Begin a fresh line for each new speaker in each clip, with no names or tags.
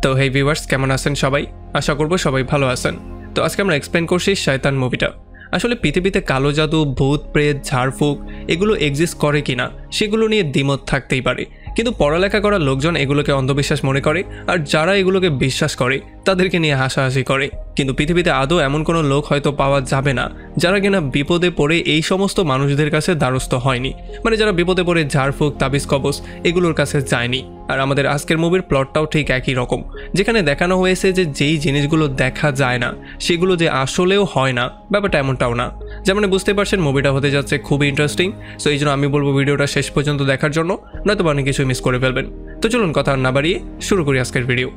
তো হেই ভিউয়ার্স, কেমন আছেন সবাই? আশা করব সবাই ভালো আছেন। তো আজকে আমরা এক্সপ্লেন করছি শয়তান মুভিটা। আসলে পৃথিবীতে কালো জাদু, ভূত, প্রেত, ঝাড়ফুঁক এগুলো এক্সিস্ট করে কিনা সেগুলো নিয়ে দ্বিমত থাকতেই পারে, কিন্তু পড়ালেখা করা লোকজন এগুলোকে অন্ধবিশ্বাস মনে করে, আর যারা এগুলোকে বিশ্বাস করে তাদেরকে নিয়ে হাসাহাসি করে। কিন্তু পৃথিবীতে আদৌ এমন কোনো লোক হয়তো পাওয়া যাবে না যারা কিনা বিপদে পড়ে এই সমস্ত মানুষদের কাছে দ্বারস্থ হয়নি, মানে যারা বিপদে পড়ে ঝাড়ফুঁক, তাবিজ কবজ এগুলোর কাছে যায়নি। আর আমাদের আজকের মুভির প্লটটাও ঠিক একই রকম, যেখানে দেখানো হয়েছে যে যেই জিনিসগুলো দেখা যায় না সেগুলো যে আসলেও হয় না, ব্যাপারটা এমনটাও না। যেমন বুঝতে পারছেন মুভিটা হতে যাচ্ছে খুবই ইন্টারেস্টিং। সো এই জন্য আমি বলবো ভিডিওটা শেষ পর্যন্ত দেখার জন্য, নয়তো অনেক কিছু মিস করে ফেলবেন। তো চলুন কথা না বাড়িয়ে শুরু করি আজকের ভিডিও।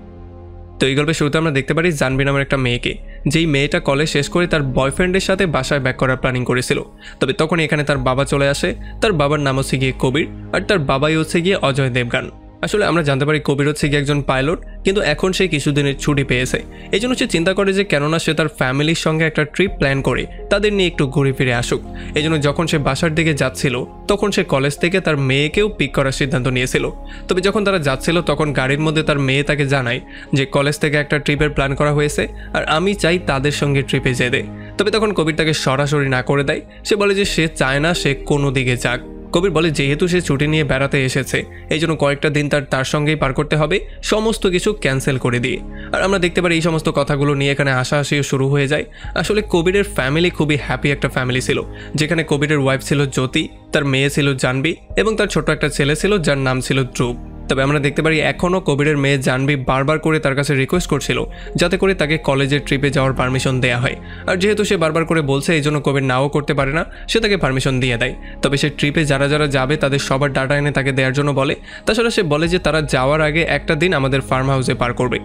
তো এই গল্পের শুরুতে আমরা দেখতে পারি জাহ্নবী নামের একটা মেয়েকে, যেই মেয়েটা কলেজ শেষ করে তার বয়ফ্রেন্ডের সাথে বাসায় ব্যাক করার প্ল্যানিং করেছিল। তবে তখন এখানে তার বাবা চলে আসে। তার বাবার নাম হচ্ছে গিয়ে কবির, আর তার বাবাই হচ্ছে গিয়ে অজয় দেবগান। আসলে আমরা জানতে পারি কবির হচ্ছে গিয়ে একজন পাইলট, কিন্তু এখন সে কিছুদিনের ছুটি পেয়েছে। এই জন্য সে চিন্তা করে যে কেননা সে তার ফ্যামিলির সঙ্গে একটা ট্রিপ প্ল্যান করে তাদের নিয়ে একটু ঘুরে ফিরে আসুক। এই জন্য যখন সে বাসার দিকে যাচ্ছিল তখন সে কলেজ থেকে তার মেয়েকেও পিক করার সিদ্ধান্ত নিয়েছিল। তবে যখন তারা যাচ্ছিল তখন গাড়ির মধ্যে তার মেয়ে তাকে জানায় যে কলেজ থেকে একটা ট্রিপের প্ল্যান করা হয়েছে, আর আমি চাই তাদের সঙ্গে ট্রিপে যেতে। তবে তখন কবির তাকে সরাসরি না করে দেয়। সে বলে যে সে চায় না সে কোনো দিকে যাক। কবির বলে যেহেতু সে ছুটি নিয়ে বেড়াতে এসেছে এই জন্য কয়েকটা দিন তার সঙ্গেই পার করতে হবে, সমস্ত কিছু ক্যান্সেল করে দিয়ে। আর আমরা দেখতে পারি এই সমস্ত কথাগুলো নিয়ে এখানে হাসাহাসিও শুরু হয়ে যায়। আসলে কবিরের ফ্যামিলি খুবই হ্যাপি একটা ফ্যামিলি ছিল, যেখানে কবিরের ওয়াইফ ছিল জ্যোতি, তার মেয়ে ছিল জাহ্নবী এবং তার ছোট একটা ছেলে ছিল যার নাম ছিল ধ্রুব। তবে আমরা দেখতে পারি এখনও কবিরের মেয়ে জাহ্নবী বারবার করে তার কাছে রিকোয়েস্ট করছিল যাতে করে তাকে কলেজের ট্রিপে যাওয়ার পারমিশন দেওয়া হয়। আর যেহেতু সে বারবার করে বলছে এই জন্য কবির নাও করতে পারে না, সে তাকে পারমিশন দিয়ে দেয়। তবে সে ট্রিপে যারা যারা যাবে তাদের সবার ডাটা এনে তাকে দেওয়ার জন্য বলে। তাছাড়া সে বলে যে তারা যাওয়ার আগে একটা দিন আমাদের ফার্ম হাউসে পার করবে।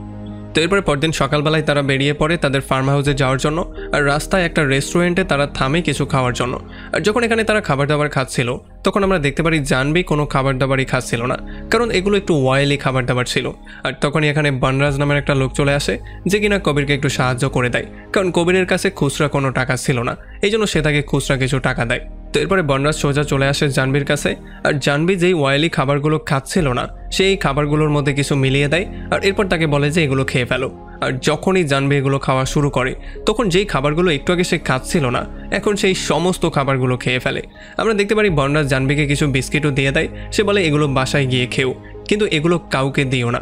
তো এরপরে পরদিন সকালবেলায় তারা বেরিয়ে পড়ে তাদের ফার্ম হাউসে যাওয়ার জন্য। আর রাস্তায় একটা রেস্টুরেন্টে তারা থামে কিছু খাওয়ার জন্য। আর যখন এখানে তারা খাবার দাবার খাচ্ছিল তখন আমরা দেখতে পারি জাহ্নবী কোনো খাবার দাবারই খাচ্ছিল না, কারণ এগুলো একটু অয়েলি খাবার দাবার ছিল। আর তখনই এখানে বনরাজ নামের একটা লোক চলে আসে, যে কিনা কবিরকে একটু সাহায্য করে দেয়, কারণ কবিরের কাছে খুচরা কোনো টাকা ছিল না, এই জন্য সে তাকে খুচরা কিছু টাকা দেয়। তো এরপরে বনরাজ সোজা চলে আসে জাহ্নবীর কাছে। আর জাহ্নবী যেই অয়েলি খাবারগুলো খাচ্ছিল না সেই খাবারগুলোর মধ্যে কিছু মিলিয়ে দেয়, আর এরপর তাকে বলে যে এগুলো খেয়ে ফেলো। আর যখনই জাহ্নবী এগুলো খাওয়া শুরু করে তখন যেই খাবারগুলো একটু আগে সে খাচ্ছিল না এখন সেই সমস্ত খাবারগুলো খেয়ে ফেলে। আমরা দেখতে পারি বনরাজ জাহ্নবীকে কিছু বিস্কিটও দিয়ে দেয়। সে বলে এগুলো বাসায় গিয়ে খেও, কিন্তু এগুলো কাউকে দিও না।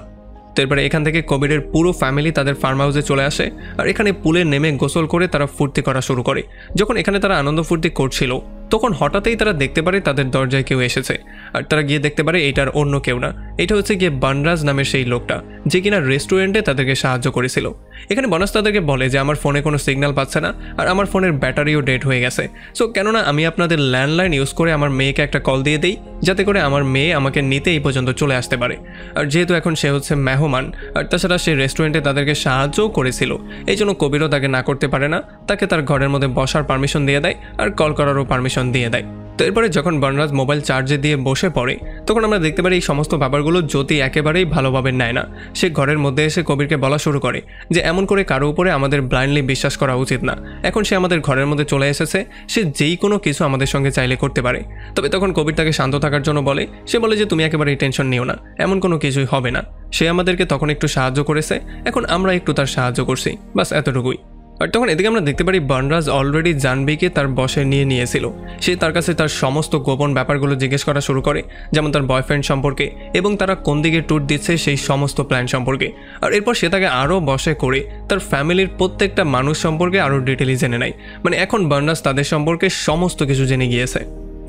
তো এরপরে এখান থেকে কবিরের পুরো ফ্যামিলি তাদের ফার্ম হাউসে চলে আসে। আর এখানে পুলে নেমে গোসল করে তারা ফুর্তি করা শুরু করে। যখন এখানে তারা আনন্দ ফুর্তি করছিল তখন হঠাৎই তারা দেখতে পারে তাদের দরজায় কেউ এসেছে। আর তারা গিয়ে দেখতে পারে এটার অন্য কেউ না, এটা হচ্ছে গিয়ে বনরাজ নামের সেই লোকটা, যে কিনা রেস্টুরেন্টে তাদেরকে সাহায্য করেছিল। এখানে বনরাজ তাদেরকে বলে যে আমার ফোনে কোনো সিগন্যাল পাচ্ছে না, আর আমার ফোনের ব্যাটারিও ডেড হয়ে গেছে। সো কেননা আমি আপনাদের ল্যান্ডলাইন ইউজ করে আমার মেয়েকে একটা কল দিয়ে দিই, যাতে করে আমার মেয়ে আমাকে নিতে এই পর্যন্ত চলে আসতে পারে। আর যেহেতু এখন সে হচ্ছে মেহমান, আর তাছাড়া সে রেস্টুরেন্টে তাদেরকে সাহায্যও করেছিল, এই জন্য কবিরও তাকে না করতে পারে না, তাকে তার ঘরের মধ্যে বসার পারমিশন দিয়ে দেয় আর কল করারও পারমিশন দিয়ে দেয়। তো এরপরে যখন বনরাজ মোবাইল চার্জে দিয়ে বসে পড়ে তখন আমরা দেখতে পারি এই সমস্ত ব্যাপারগুলো জ্যোতি একেবারেই ভালোভাবে নেয় না। সে ঘরের মধ্যে এসে কবিরকে বলা শুরু করে যে এমন করে কারো উপরে আমাদের ব্লাইন্ডলি বিশ্বাস করা উচিত না। এখন সে আমাদের ঘরের মধ্যে চলে এসেছে, সে যেই কোনো কিছু আমাদের সঙ্গে চাইলে করতে পারে। তবে তখন কবির তাকে শান্ত থাকার জন্য বলে, সে বলে যে তুমি একেবারেই টেনশন নিও না, এমন কোনো কিছুই হবে না। সে আমাদেরকে তখন একটু সাহায্য করেছে, এখন আমরা একটু তার সাহায্য করছি, বাস এতটুকুই। আর তখন এদিকে আমরা দেখতে পারি বনরাজ অলরেডি জাহ্নবীকে তার বসে নিয়ে নিয়েছিল। সে তার কাছে তার সমস্ত গোপন ব্যাপারগুলো জিজ্ঞেস করা শুরু করে, যেমন তার বয়ফ্রেন্ড সম্পর্কে এবং তারা কোন দিকে ট্যুর দিচ্ছে সেই সমস্ত প্ল্যান সম্পর্কে। আর এরপর সে তাকে আরও বসে করে তার ফ্যামিলির প্রত্যেকটা মানুষ সম্পর্কে আরও ডিটেইলি জেনে নেয়। মানে এখন বনরাজ তাদের সম্পর্কে সমস্ত কিছু জেনে গিয়েছে।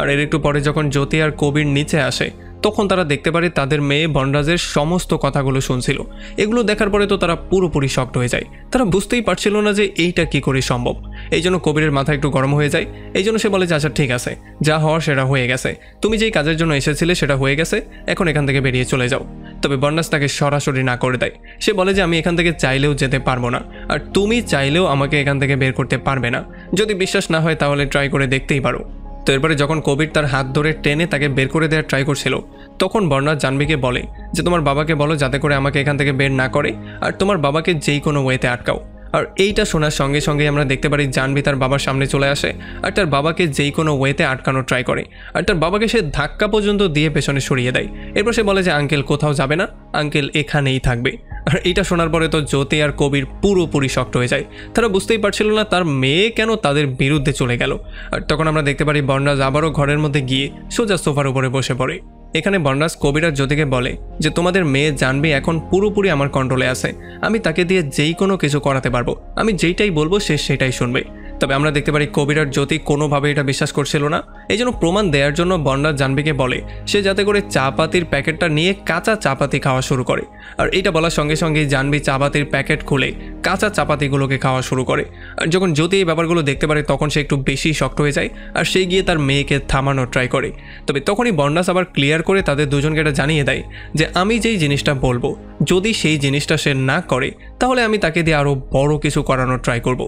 আর এর একটু পরে যখন জ্যোতি আর কবির নিচে আসে তখন তারা দেখতে পারে তাদের মেয়ে বনরাজের সমস্ত কথাগুলো শুনছিল। এগুলো দেখার পরে তো তারা পুরোপুরি শকড হয়ে যায়। তারা বুঝতেই পারছিল না যে এইটা কি করে সম্ভব। এই জন্য কবিরের মাথা একটু গরম হয়ে যায়। এই জন্য সে বলে যে আচ্ছা ঠিক আছে, যা হওয়ার সেটা হয়ে গেছে, তুমি যেই কাজের জন্য এসেছিলে সেটা হয়ে গেছে, এখন এখান থেকে বেরিয়ে চলে যাও। তবে বনরাজ তাকে সরাসরি না করে দেয়। সে বলে যে আমি এখান থেকে চাইলেও যেতে পারবো না, আর তুমি চাইলেও আমাকে এখান থেকে বের করতে পারবে না। যদি বিশ্বাস না হয় তাহলে ট্রাই করে দেখতেই পারো। তো এরপরে যখন কবির তার হাত ধরে টেনে তাকে বের করে দেওয়ার ট্রাই করছিল তখন বনরাজ জাহ্নবীকে বলে যে তোমার বাবাকে বলো যাতে করে আমাকে এখান থেকে বের না করে, আর তোমার বাবাকে যেই কোনো ওয়েতে আটকাও। আর এইটা শোনার সঙ্গে সঙ্গে আমরা দেখতে পারি জাহ্নবী তার বাবার সামনে চলে আসে আর তার বাবাকে যেই কোনো ওয়েতে আটকানোর ট্রাই করে আর তার বাবাকে সে ধাক্কা পর্যন্ত দিয়ে পেছনে সরিয়ে দেয়। এরপর সে বলে যে আঙ্কেল কোথাও যাবে না, আঙ্কেল এখানেই থাকবে। আর এইটা শোনার পরে তো জ্যোতি আর কবির পুরোপুরি শক্ট হয়ে যায়। তারা বুঝতেই পারছিল না তার মেয়ে কেন তাদের বিরুদ্ধে চলে গেল। আর তখন আমরা দেখতে পারি বনরাজ আবারও ঘরের মধ্যে গিয়ে সোজা সোফার উপরে বসে পড়ে। এখানে বনরাজ কবির আর জ্যোতিকে বলে যে তোমাদের মেয়ে জাহ্নবী এখন পুরোপুরি আমার কন্ট্রোলে আছে, আমি তাকে দিয়ে যেই কোনো কিছু করাতে পারবো, আমি যেইটাই বলবো সে সেটাই শুনবে। তবে আমরা দেখতে পারি কবির আর জ্যোতি কোনোভাবে এটা বিশ্বাস করছিল না। এই জন্য প্রমাণ দেওয়ার জন্য বনরাজ জাহ্নবীকে বলে সে যাতে করে চা পাতির প্যাকেটটা নিয়ে কাঁচা চা পাতি খাওয়া শুরু করে। আর এটা বলার সঙ্গে সঙ্গে জাহ্নবী চা পাতির প্যাকেট খুলে কাঁচা চা পাতিগুলোকে খাওয়া শুরু করে। আর যখন জ্যোতি এই ব্যাপারগুলো দেখতে পারে তখন সে একটু বেশি শক্ট হয়ে যায় আর সে গিয়ে তার মেয়েকে থামানোর ট্রাই করে। তবে তখনই বনরাজ আবার ক্লিয়ার করে তাদের দুজনকে এটা জানিয়ে দেয় যে আমি যেই জিনিসটা বলবো যদি সেই জিনিসটা সে না করে তাহলে আমি তাকে দিয়ে আরও বড় কিছু করানোর ট্রাই করব।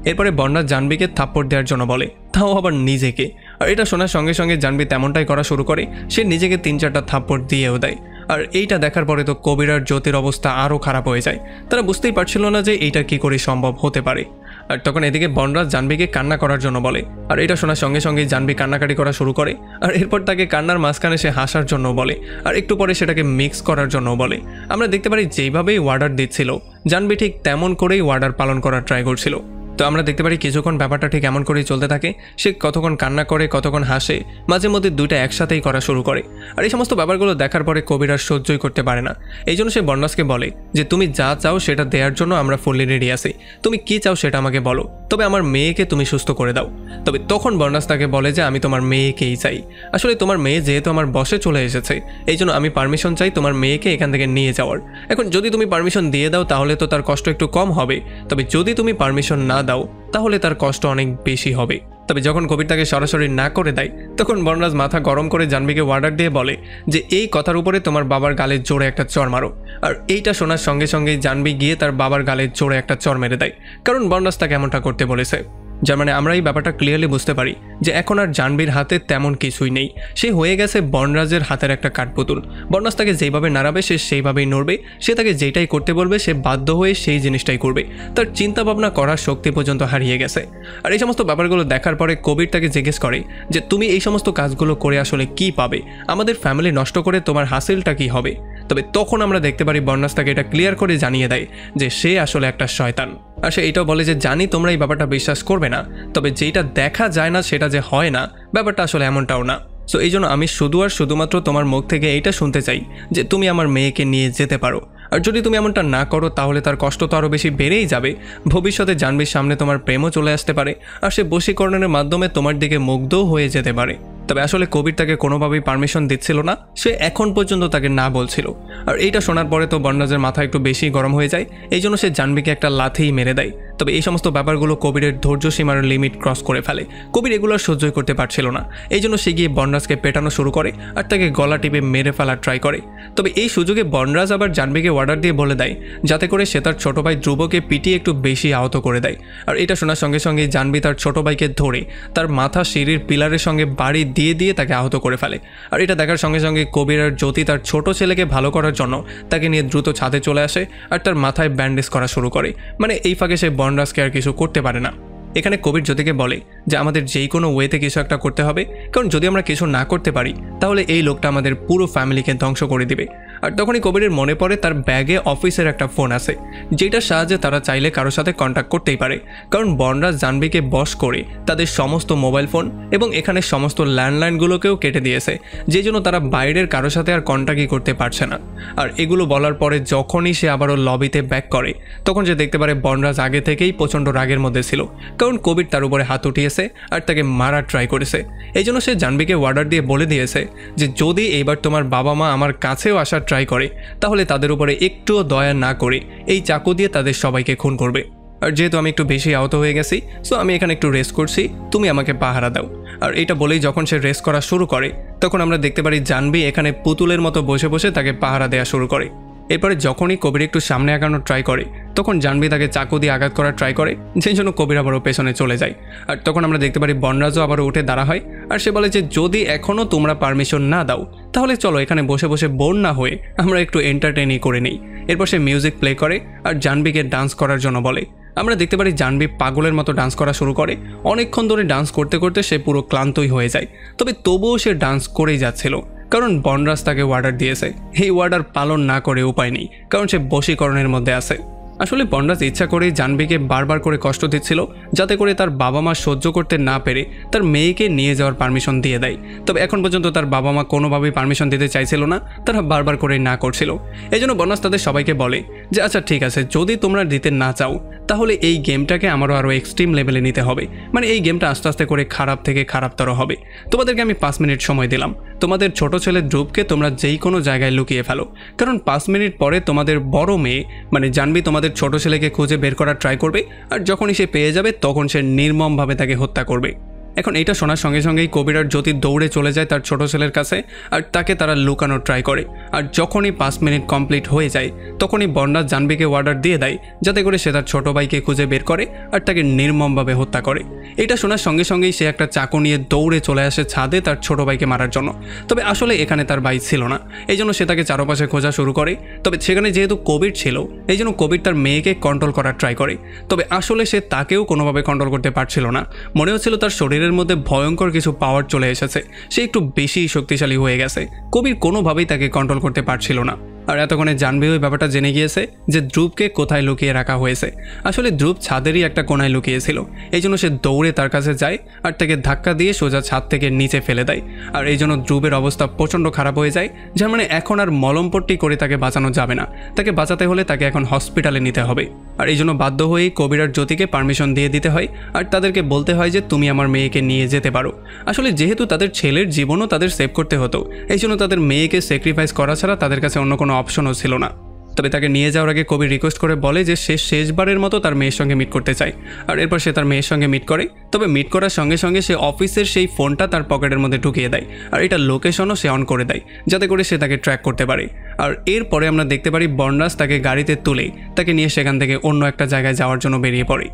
এরপরে বনরাজ জাহ্নবীকে থাপ্পড় দেওয়ার জন্য বলে, তাও আবার নিজেকে। আর এটা শোনার সঙ্গে সঙ্গে জাহ্নবী তেমনটাই করা শুরু করে, সে নিজেকে 3-4টা থাপ্পড় দিয়েও দেয়। আর এইটা দেখার পরে তো কবির আর জ্যোতির অবস্থা আরও খারাপ হয়ে যায়। তারা বুঝতেই পারছিল না যে এইটা কি করে সম্ভব হতে পারে। আর তখন এদিকে বনরাজ জাহ্নবীকে কান্না করার জন্য বলে, আর এটা শোনার সঙ্গে সঙ্গে জাহ্নবী কান্নাকাটি করা শুরু করে। আর এরপর তাকে কান্নার মাঝখানে সে হাসার জন্য বলে আর একটু পরে সেটাকে মিক্স করার জন্য বলে। আমরা দেখতে পারি যেইভাবেই ওয়ার্ডার দিচ্ছিল জাহ্নবী ঠিক তেমন করেই ওয়ার্ডার পালন করার ট্রাই করছিল। তো আমরা দেখতে পারি কিছুক্ষণ ব্যাপারটা ঠিক এমন করেই চলতে থাকে। সে কতক্ষণ কান্না করে, কতক্ষণ হাসে, মাঝে মধ্যে দুইটা একসাথেই করা শুরু করে। আর এই সমস্ত ব্যাপারগুলো দেখার পরে কবির আর সহ্যই করতে পারে না। এই জন্য সে বনরাজকে বলে যে তুমি যা চাও সেটা দেওয়ার জন্য আমরা ফুললি রেডি আছি, তুমি কি চাও সেটা আমাকে বলো, তবে আমার মেয়েকে তুমি সুস্থ করে দাও। তবে তখন বনরাজ তাকে বলে যে আমি তোমার মেয়েকেই চাই, আসলে তোমার মেয়ে যেহেতু আমার বসে চলে এসেছে এই জন্য আমি পারমিশন চাই তোমার মেয়েকে এখান থেকে নিয়ে যাওয়ার। এখন যদি তুমি পারমিশন দিয়ে দাও তাহলে তো তার কষ্ট একটু কম হবে, তবে যদি তুমি পারমিশন না দাও তাহলে তার কষ্ট অনেক বেশি হবে। তবে যখন কবির তাকে সরাসরি না করে দেয় তখন বনরাজ মাথা গরম করে জাহ্নবীকে অর্ডার দিয়ে বলে যে এই কথার উপরে তোমার বাবার গালে জোরে একটা চর মারো। আর এইটা শোনার সঙ্গে সঙ্গেই জাহ্নবী গিয়ে তার বাবার গালে জোরে একটা চর মেরে দেয়, কারণ বনরাজ তাকে এমনটা করতে বলেছে। যার মানে আমরা এই ব্যাপারটা ক্লিয়ারলি বুঝতে পারি যে এখন আর জাহ্নবীর হাতে তেমন কিছুই নেই, সে হয়ে গেছে বনরাজের হাতের একটা কাঠপুতুল। বনরাজ তাকে যেইভাবে নাড়াবে সে সেইভাবেই নড়বে, সে তাকে যেটাই করতে বলবে সে বাধ্য হয়ে সেই জিনিসটাই করবে, তার চিন্তা ভাবনা করার শক্তি পর্যন্ত হারিয়ে গেছে। আর এই সমস্ত ব্যাপারগুলো দেখার পরে কবির তাকে জিজ্ঞেস করে যে তুমি এই সমস্ত কাজগুলো করে আসলে কি পাবে, আমাদের ফ্যামিলি নষ্ট করে তোমার হাসিলটা কি হবে। তবে তখন আমরা দেখতে পারি বনরাজ তাকে এটা ক্লিয়ার করে জানিয়ে দেয় যে সে আসলে একটা শয়তান। আর সে এটাও বলে যে জানি তোমরা এই ব্যাপারটা বিশ্বাস করবে না, তবে যেটা দেখা যায় না সেটা যে হয় না ব্যাপারটা আসলে এমনটাও না। সো এই জন্য আমি শুধু আর শুধুমাত্র তোমার মুখ থেকে এইটা শুনতে চাই যে তুমি আমার মেয়েকে নিয়ে যেতে পারো। আর যদি তুমি এমনটা না করো তাহলে তার কষ্ট তো আরও বেশি বেড়েই যাবে, ভবিষ্যতে জাহ্নবীর সামনে তোমার প্রেমও চলে আসতে পারে আর সে বশীকরণের মাধ্যমে তোমার দিকে মুগ্ধও হয়ে যেতে পারে। তবে আসলে কবির তাকে কোনোভাবেই পারমিশন দিচ্ছিল না, সে এখন পর্যন্ত তাকে না বলছিল। আর এইটা শোনার পরে তো বনরাজের মাথা একটু বেশি গরম হয়ে যায়, এই জন্য সে জাহ্নবীকে একটা লাথিই মেরে দেয়। তবে এই সমস্ত ব্যাপারগুলো কবিরের ধৈর্য সীমার লিমিট ক্রস করে ফেলে, কবির এগুলো সহ্যই করতে পারছিল না। এই জন্য সে গিয়ে বনরাজকে পেটানো শুরু করে আর তাকে গলা টিপে মেরে ফেলার ট্রাই করে। তবে এই সুযোগে বনরাজ আবার জাহ্নবীকে অর্ডার দিয়ে বলে দেয় যাতে করে সে তার ছোট ভাই ধ্রুবকে পিটিয়ে একটু বেশি আহত করে দেয়। আর এটা শোনার সঙ্গে সঙ্গে জাহ্নবী তার ছোট ভাইকে ধরে তার মাথা সিঁড়ির পিলারের সঙ্গে বাড়ি দিয়ে দিয়ে তাকে আহত করে ফেলে। আর এটা দেখার সঙ্গে সঙ্গে কবির আর জ্যোতি তার ছোট ছেলেকে ভালো করার জন্য তাকে নিয়ে দ্রুত ছাদে চলে আসে আর তার মাথায় ব্যান্ডেজ করা শুরু করে। মানে এই ফাঁকে সে বনরাজকে আর কিছু করতে পারে না। এখানে কবির জ্যোতিকে বলে যে আমাদের যেই কোনো ওয়েতে কিছু একটা করতে হবে, কারণ যদি আমরা কিছু না করতে পারি তাহলে এই লোকটা আমাদের পুরো ফ্যামিলিকে ধ্বংস করে দিবে। আর তখনই কবিরের মনে পড়ে তার ব্যাগে অফিসের একটা ফোন আছে যেটার সাহায্যে তারা চাইলে কারোর সাথে কন্ট্যাক্ট করতেই পারে, কারণ বনরাজ জাহ্নবীকে বশ করে তাদের সমস্ত মোবাইল ফোন এবং এখানে সমস্ত ল্যান্ডলাইনগুলোকেও কেটে দিয়েছে, যে জন্য তারা বাইরের কারোর সাথে আর কন্ট্যাক্টই করতে পারছে না। আর এগুলো বলার পরে যখনই সে আবারও লবিতে ব্যাক করে তখন সে দেখতে পারে বনরাজ আগে থেকেই প্রচণ্ড রাগের মধ্যে ছিল, কারণ কবির তার উপরে হাত উঠিয়েছে আর তাকে মারার ট্রাই করেছে। এই জন্য সে জাহ্নবীকে অর্ডার দিয়ে বলে দিয়েছে যে যদি এইবার তোমার বাবা মা আমার কাছেও আসার ট্রাই করে তাহলে তাদের উপরে একটুও দয়া না করে এই চাকু দিয়ে তাদের সবাইকে খুন করবে। আর যেহেতু আমি একটু বেশি আহত হয়ে গেছি সো আমি এখানে একটু রেস্ট করছি, তুমি আমাকে পাহারা দাও। আর এটা বলেই যখন সে রেস্ট করা শুরু করে তখন আমরা দেখতে পারি জাহ্নবী এখানে পুতুলের মতো বসে বসে তাকে পাহারা দেওয়া শুরু করে। এরপরে যখনই কবির একটু সামনে আগানোর ট্রাই করে তখন জাহ্নবী তাকে চাকু দিয়ে আঘাত করার ট্রাই করে, সেই জন্য কবির আবারও পেছনে চলে যায়। আর তখন আমরা দেখতে পারি বনরাজও আবারও উঠে দাঁড়া হয় আর সে বলে যে যদি এখনও তোমরা পারমিশন না দাও তাহলে চলো এখানে বসে বসে বোর না হয়ে আমরা একটু এন্টারটেইনই করে নিই। এরপর সে মিউজিক প্লে করে আর জাহ্নবীকে ডান্স করার জন্য বলে। আমরা দেখতে পারি জাহ্নবী পাগলের মতো ডান্স করা শুরু করে। অনেকক্ষণ ধরে ডান্স করতে করতে সে পুরো ক্লান্তই হয়ে যায়, তবে তবুও সে ডান্স করেই যাচ্ছিল, কারণ বনরাজ তাকে অর্ডার দিয়েছে। এই অর্ডার পালন না করে উপায় নেই, কারণ সে বশীকরণের মধ্যে আছে। আসলে বনরাজ ইচ্ছা করেই জাহ্নবীকে বারবার করে কষ্ট দিচ্ছিল, যাতে করে তার বাবা মা সহ্য করতে না পেরে তার মেয়েকে নিয়ে যাওয়ার পারমিশন দিয়ে দেয়। তবে এখন পর্যন্ত তার বাবা মা কোনোভাবেই পারমিশন দিতে চাইছিল না, তারা বারবার করে না করছিল। এই জন্য বনরাজ তাদের সবাইকে বলে যে আচ্ছা ঠিক আছে, যদি তোমরা দিতে না চাও তাহলে এই গেমটাকে আমারও আরও এক্সট্রিম লেভেলে নিতে হবে। মানে এই গেমটা আস্তে আস্তে করে খারাপ থেকে খারাপতর হবে। তোমাদেরকে আমি 5 মিনিট সময় দিলাম, তোমাদের ছোট ছেলে ধ্রুবকে তোমরা যেই কোনো জায়গায় লুকিয়ে ফেলো, কারণ 5 মিনিট পরে তোমাদের বড় মেয়ে মানে জাহ্নবী তোমাদের ছোট ছেলেকে খুঁজে বের করার ট্রাই করবে, আর যখনই সে পেয়ে যাবে তখন সে নির্মমভাবে তাকে হত্যা করবে। এখন এটা শোনার সঙ্গে সঙ্গেই কবির আর জ্যোতি দৌড়ে চলে যায় তার ছোট ছেলের কাছে, আর তাকে তারা লুকানোর ট্রাই করে। আর যখনই 5 মিনিট কমপ্লিট হয়ে যায় তখনই বনরাজ জাহ্নবীকে অর্ডার দিয়ে দেয় যাতে করে সে তার ছোট ভাইকে খুঁজে বের করে আর তাকে নির্মমভাবে হত্যা করে। এটা শোনার সঙ্গে সঙ্গেই সে একটা চাকু নিয়ে দৌড়ে চলে আসে ছাদে তার ছোট ভাইকে মারার জন্য। তবে আসলে এখানে তার ভাই ছিল না, এই জন্য সে তাকে চারপাশে খোঁজা শুরু করে। তবে সেখানে যেহেতু কবির ছিল এই জন্য কবির তার মেয়েকে কন্ট্রোল করার ট্রাই করে। তবে আসলে সে তাকেও কোনোভাবে কন্ট্রোল করতে পারছিল না। মনে হচ্ছিল তার শরীরের মধ্যে ভয়ঙ্কর কিছু পাওয়ার চলে এসেছে, সে একটু বেশি শক্তিশালী হয়ে গেছে। কবির কোনোভাবেই তাকে কন্ট্রোল করতে পারছিল না। আর এতক্ষণে জাহ্নবী ওই ব্যাপারটা জেনে গিয়েছে যে ধ্রুবকে কোথায় লুকিয়ে রাখা হয়েছে। আসলে ধ্রুব ছাদেরই একটা কোণায় লুকিয়েছিল, এই জন্য সে দৌড়ে তার কাছে যায় আর তাকে ধাক্কা দিয়ে সোজা ছাদ থেকে নিচে ফেলে দেয়। আর এই জন্য ধ্রুবের অবস্থা প্রচণ্ড খারাপ হয়ে যায়, যার মানে এখন আর মলমপট্টি করে তাকে বাঁচানো যাবে না। তাকে বাঁচাতে হলে তাকে এখন হসপিটালে নিতে হবে। আর এই জন্য বাধ্য হয়েই কবির আর জ্যোতিকে পারমিশন দিয়ে দিতে হয়, আর তাদেরকে বলতে হয় যে তুমি আমার মেয়েকে নিয়ে যেতে পারো। আসলে যেহেতু তাদের ছেলের জীবনও তাদের সেভ করতে হতো, এই জন্য তাদের মেয়েকে স্যাক্রিফাইস করা ছাড়া তাদের কাছে অন্য কোনো অপশনও ছিল না। তবে তাকে নিয়ে যাওয়ার আগে কবির রিকোয়েস্ট করে বলে যে সে শেষবারের মতো তার মেয়ের সঙ্গে মিট করতে চায়। আর এরপর সে তার মেয়ের সঙ্গে মিট করে। তবে মিট করার সঙ্গে সঙ্গে সে অফিসের সেই ফোনটা তার পকেটের মধ্যে ঢুকিয়ে দেয়, আর এটা লোকেশনও সে অন করে দেয় যাতে করে সে তাকে ট্র্যাক করতে পারে। আর এরপরে আমরা দেখতে পারি বনরাজ তাকে গাড়িতে তুলে তাকে নিয়ে সেখান থেকে অন্য একটা জায়গায় যাওয়ার জন্য বেরিয়ে পড়ে।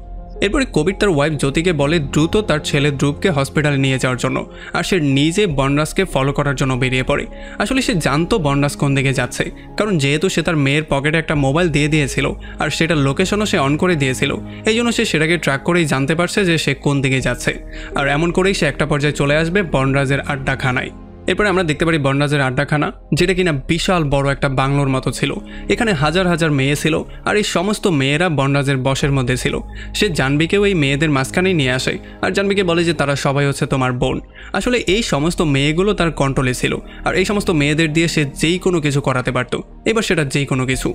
এরপরে কবির তার ওয়াইফ জ্যোতিকে বলে দ্রুত তার ছেলে ধ্রুবকে হসপিটালে নিয়ে যাওয়ার জন্য, আর সে নিজে বনরাজকে ফলো করার জন্য বেরিয়ে পড়ে। আসলে সে জানতো বনরাজ কোন দিকে যাচ্ছে, কারণ যেহেতু সে তার মেয়ের পকেটে একটা মোবাইল দিয়ে দিয়েছিল আর সেটার লোকেশনও সে অন করে দিয়েছিল, এই জন্য সে সেটাকে ট্র্যাক করেই জানতে পারছে যে সে কোন দিকে যাচ্ছে। আর এমন করেই সে একটা পর্যায়ে চলে আসবে বনরাজের আড্ডাখানায়। এরপরে আমরা দেখতে পারি বনরাজের আড্ডাখানা, যেটা কিনা বিশাল বড় একটা বাংলোর মতো ছিল। এখানে হাজার হাজার মেয়ে ছিল, আর এই সমস্ত মেয়েরা বনরাজের বশের মধ্যে ছিল। সে জাহ্নবীকেও এই মেয়েদের মাঝখানেই নিয়ে আসে, আর জাহ্নবীকে বলে যে তারা সবাই হচ্ছে তোমার বোন। আসলে এই সমস্ত মেয়েগুলো তার কন্ট্রোলে ছিল, আর এই সমস্ত মেয়েদের দিয়ে সে যেই কোনো কিছু করাতে পারত। এবার সেটা যেই কোনো কিছু।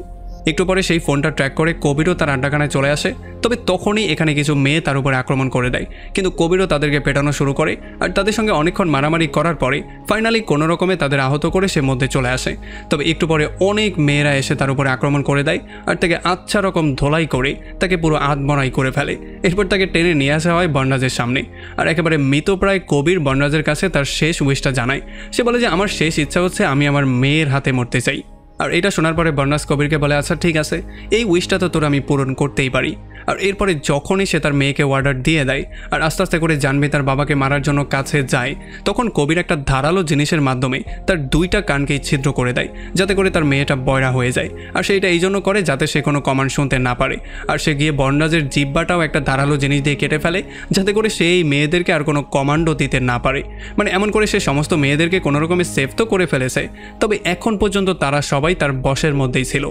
একটু পরে সেই ফোনটা ট্র্যাক করে কবিরও তার আড্ডাখানায় চলে আসে। তবে তখনই এখানে কিছু মেয়ে তার উপরে আক্রমণ করে দেয়, কিন্তু কবিরও তাদেরকে পেটানো শুরু করে। আর তাদের সঙ্গে অনেকক্ষণ মারামারি করার পরে ফাইনালি কোনো রকমে তাদের আহত করে সে মধ্যে চলে আসে। তবে একটু পরে অনেক মেয়েরা এসে তার উপরে আক্রমণ করে দেয়, আর তাকে আচ্ছা রকম ধোলাই করে তাকে পুরো আধমরাই করে ফেলে। এরপর তাকে টেনে নিয়ে আসা হয় বনরাজের সামনে, আর একেবারে মৃতপ্রায় কবির বনরাজের কাছে তার শেষ উইশটা জানায়। সে বলে যে আমার শেষ ইচ্ছা হচ্ছে আমি আমার মেয়ের হাতে মরতে চাই। আর এটা শোনার পরে বনরাজ কবিরকে বলে আচ্ছা ঠিক আছে, এই উইশটা তো তোর আমি পূরণ করতেই পারি। আর এরপরে যখনই সে তার মেয়েকে অর্ডার দিয়ে দেয় আর আস্তে আস্তে করে জাহ্নবী তার বাবাকে মারার জন্য কাছে যায়, তখন কবির একটা ধারালো জিনিসের মাধ্যমে তার 2টা কানকেই ছিদ্র করে দেয় যাতে করে তার মেয়েটা বয়রা হয়ে যায়। আর সেইটা এই জন্য করে যাতে সে কোনো কমান্ড শুনতে না পারে। আর সে গিয়ে বনরাজের জিহ্বাটাও একটা ধারালো জিনিস দিয়ে কেটে ফেলে যাতে করে সে এই মেয়েদেরকে আর কোনো কমান্ডও দিতে না পারে। মানে এমন করে সে সমস্ত মেয়েদেরকে কোনো রকমের সেভ তো করে ফেলেছে, তবে এখন পর্যন্ত তারা সবাই তার বশের মধ্যেই ছিল।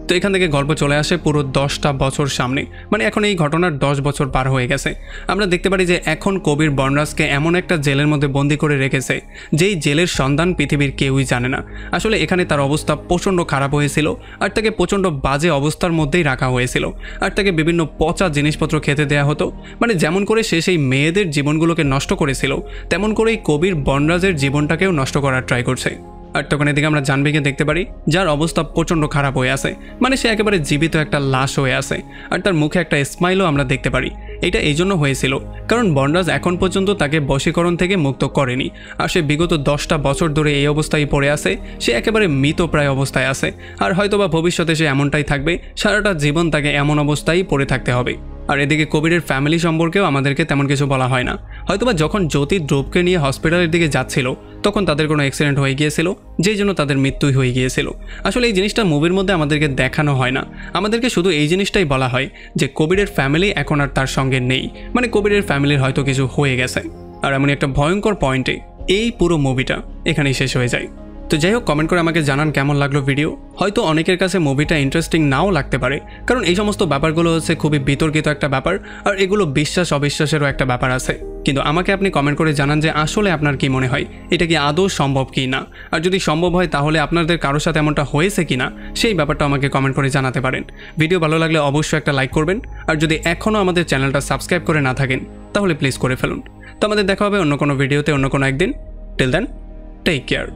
তো এখান থেকে গল্প চলে আসে পুরো 10টা বছর সামনে, মানে এখন এই ঘটনার 10 বছর পার হয়ে গেছে। আমরা দেখতে পারি যে এখন কবির বনরাজকে এমন একটা জেলের মধ্যে বন্দি করে রেখেছে যেই জেলের সন্ধান পৃথিবীর কেউই জানে না। আসলে এখানে তার অবস্থা প্রচণ্ড খারাপ হয়েছিল, আর তাকে প্রচণ্ড বাজে অবস্থার মধ্যেই রাখা হয়েছিল, আর তাকে বিভিন্ন পচা জিনিসপত্র খেতে দেওয়া হতো। মানে যেমন করে সে সেই মেয়েদের জীবনগুলোকে নষ্ট করেছিল, তেমন করেই কবির বনরাজের জীবনটাকেও নষ্ট করার ট্রাই করছে। আর তখন এদিকে আমরা জাহ্নবীকে দেখতে পারি যার অবস্থা প্রচণ্ড খারাপ হয়ে আছে, মানে সে একেবারে জীবিত একটা লাশ হয়ে আছে, আর তার মুখে একটা স্মাইলও আমরা দেখতে পারি। এটা এই জন্য হয়েছিল কারণ বনরাজ এখন পর্যন্ত তাকে বশীকরণ থেকে মুক্ত করেনি, আর সে বিগত 10টা বছর ধরে এই অবস্থায় পড়ে আছে। সে একেবারে মৃতপ্রায় অবস্থায় আছে, আর হয়তোবা ভবিষ্যতে সে এমনটাই থাকবে, সারাটা জীবন তাকে এমন অবস্থায় পড়ে থাকতে হবে। আর এদিকে কবিরের ফ্যামিলি সম্পর্কেও আমাদেরকে তেমন কিছু বলা হয় না, হয়তোবা যখন জ্যোতি ধ্রুবকে নিয়ে হসপিটালের দিকে যাচ্ছিল তখন তাদের কোনো অ্যাক্সিডেন্ট হয়ে গিয়েছিল, যেই জন্য তাদের মৃত্যুই হয়ে গিয়েছিল। আসলে এই জিনিসটা মুভির মধ্যে আমাদেরকে দেখানো হয় না, আমাদেরকে শুধু এই জিনিসটাই বলা হয় যে কবিরের ফ্যামিলি এখন আর তার সঙ্গে নেই, মানে কবিরের ফ্যামিলির হয়তো কিছু হয়ে গেছে। আর এমন একটা ভয়ঙ্কর পয়েন্টে এই পুরো মুভিটা এখানেই শেষ হয়ে যায়। তো যাই হোক, কমেন্ট করে আমাকে জানান কেমন লাগলো ভিডিও। হয়তো অনেকের কাছে মুভিটা ইন্টারেস্টিং নাও লাগতে পারে, কারণ এই সমস্ত ব্যাপারগুলো হচ্ছে খুবই বিতর্কিত একটা ব্যাপার, আর এগুলো বিশ্বাস অবিশ্বাসেরও একটা ব্যাপার আছে। কিন্তু আমাকে আপনি কমেন্ট করে জানান যে আসলে আপনার কি মনে হয়, এটা কি আদৌ সম্ভব কি না, আর যদি সম্ভব হয় তাহলে আপনাদের কারোর সাথে এমনটা হয়েছে কি না সেই ব্যাপারটা আমাকে কমেন্ট করে জানাতে পারেন। ভিডিও ভালো লাগলে অবশ্যই একটা লাইক করবেন, আর যদি এখনও আমাদের চ্যানেলটা সাবস্ক্রাইব করে না থাকেন তাহলে প্লিজ করে ফেলুন। তো আমাদের দেখা হবে অন্য কোনো ভিডিওতে অন্য কোনো একদিন। Till then, take care.